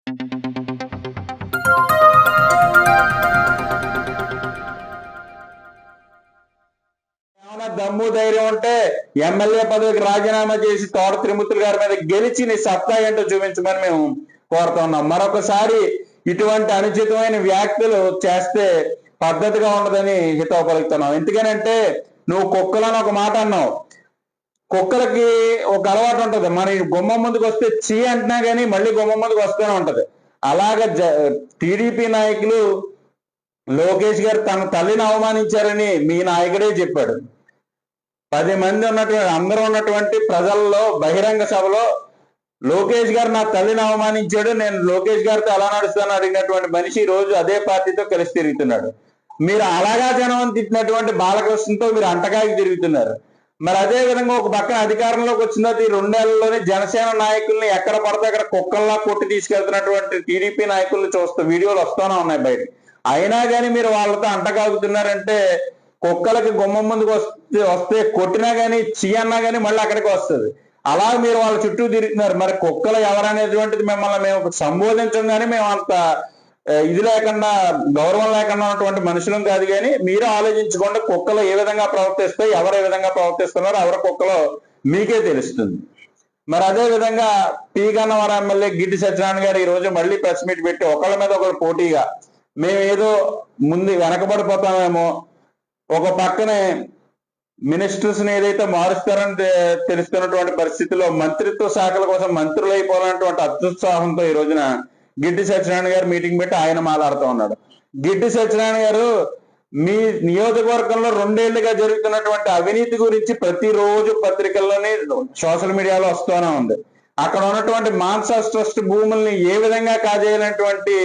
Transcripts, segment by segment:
దమ్ము ధైర్యం ఉంటే ఎమ్మెల్యే పదవికి రాజీనామా చేసి తోట తిరుమతులు గారి మీద గెలిచి నీ సత్తా ఏంటో చూపించమని మేము కోరుతున్నాం. మరొకసారి ఇటువంటి అనుచితమైన వ్యాఖ్యలు చేస్తే పద్ధతిగా ఉండదని హితవు పలుకుతున్నాం. ఎందుకనంటే నువ్వు కుక్కలని ఒక మాట అన్నావు. కుక్కలకి ఒక అలవాటు ఉంటది, మన గుమ్మం ముందుకు వస్తే చీ అంటున్నా కానీ మళ్ళీ గుమ్మం ముందుకు వస్తూనే ఉంటది. అలాగే టీడీపీ నాయకులు లోకేష్ గారు తన తల్లిని అవమానించారని మీ నాయకుడే చెప్పాడు. 10 మంది ఉన్నటువంటి అందరూ ఉన్నటువంటి ప్రజల్లో బహిరంగ సభలో లోకేష్ గారు నా తల్లిని అవమానించాడు, నేను లోకేష్ గారితో ఎలా నడుస్తాను అడిగినటువంటి మనిషి ఈ రోజు అదే పార్టీతో కలిసి తిరుగుతున్నాడు. మీరు అలాగా జనం తిట్టినటువంటి బాలకృష్ణతో మీరు అంటకాగి తిరుగుతున్నారు. మరి అదే విధంగా ఒక పక్కన అధికారంలోకి వచ్చిన ఈ 2 నెలల్లోనే జనసేన నాయకుల్ని ఎక్కడ పడితే అక్కడ కుక్కల్లా కొట్టి తీసుకెళ్తున్నటువంటి టీడీపీ నాయకుల్ని చూస్తూ వీడియోలు వస్తూనే ఉన్నాయి బయట. అయినా కానీ మీరు వాళ్ళతో అంటకాగుతున్నారంటే కుక్కలకి గుమ్మం ముందుకు వస్తే కొట్టినా కానీ చీ అన్నా కానీ మళ్ళీ అక్కడికి వస్తుంది. అలా మీరు వాళ్ళ చుట్టూ తిరుగుతున్నారు. మరి కుక్కలు ఎవరనేటువంటిది మిమ్మల్ని మేము సంబోధించం కానీ మేము అంత ఇది లేకుండా గౌరవం లేకుండా ఉన్నటువంటి మనుషులం కాదు. కానీ మీరు ఆలోచించుకోండి, కుక్కలు ఏ విధంగా ప్రవర్తిస్తాయి, ఎవరు ఏ విధంగా ప్రవర్తిస్తున్నారో ఎవరి కుక్కలో మీకే తెలుస్తుంది. మరి అదే విధంగా పి గన్నవరం ఎమ్మెల్యే గిడ్డి సత్యనారాయణ గారు ఈ రోజు మళ్ళీ ప్రెస్ మీట్ పెట్టి ఒకళ్ళ మీద ఒకరు పోటీగా మేము ఏదో ముందు వెనకబడిపోతామేమో, ఒక పక్కనే మినిస్టర్స్ ని ఏదైతే మారుస్తారని తెలుస్తున్నటువంటి పరిస్థితిలో మంత్రిత్వ శాఖల కోసం మంత్రులు అయిపోవాలన్నటువంటి అత్యుత్సాహంతో ఈ రోజున గిడ్డి సత్యనారాయణ గారు మీటింగ్ పెట్టి ఆయన మాట్లాడుతూ ఉన్నాడు. గిడ్డి సత్యనారాయణ గారు మీ నియోజకవర్గంలో 2 ఏళ్లుగా జరుగుతున్నటువంటి అవినీతి గురించి ప్రతిరోజు పత్రికల్లోని సోషల్ మీడియాలో వస్తూనే ఉంది. అక్కడ ఉన్నటువంటి మాన్సాస్ ట్రస్ట్ భూముల్ని ఏ విధంగా కాజేయాలనేటువంటి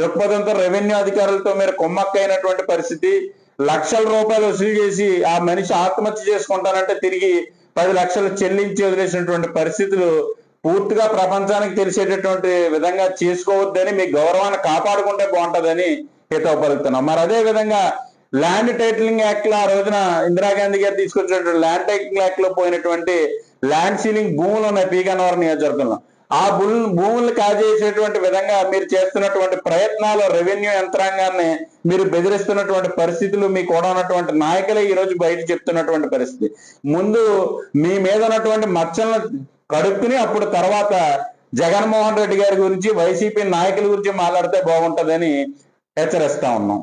దృక్పథంతో రెవెన్యూ అధికారులతో మీరు కుమ్మక్కైనటువంటి పరిస్థితి, లక్షల రూపాయలు వసూలు చేసి ఆ మనిషి ఆత్మహత్య చేసుకుంటానంటే తిరిగి 10 లక్షలు చెల్లించి వదిలేసినటువంటి పరిస్థితులు పూర్తిగా ప్రపంచానికి తెలిసేటటువంటి విధంగా చేసుకోవద్దని, మీ గౌరవాన్ని కాపాడుకుంటే బాగుంటుందని హితవు పలుకుతున్నాం. మరి అదే విధంగా ల్యాండ్ టైటిలింగ్ యాక్ట్ లో ఆ రోజున ఇందిరాగాంధీ గారు తీసుకొచ్చినటువంటి ల్యాండ్ టైటిలింగ్ యాక్ట్ లో పోయినటువంటి ల్యాండ్ సీలింగ్ భూములు ఉన్నాయి పి గన్నవరం నియోజకవర్గంలో. ఆ భూముల్ని కాజేసేటువంటి విధంగా మీరు చేస్తున్నటువంటి ప్రయత్నాలు రెవెన్యూ యంత్రాంగాన్ని మీరు బెదిరిస్తున్నటువంటి పరిస్థితులు మీ కూడా ఉన్నటువంటి నాయకులే ఈ రోజు బయట చెప్తున్నటువంటి పరిస్థితి. ముందు మీ మీద ఉన్నటువంటి మచ్చలను కడుక్కుని అప్పుడు తర్వాత జగన్మోహన్ రెడ్డి గారి గురించి వైసీపీ నాయకుల గురించి మాట్లాడితే బాగుంటుందని హెచ్చరిస్తా ఉన్నాం.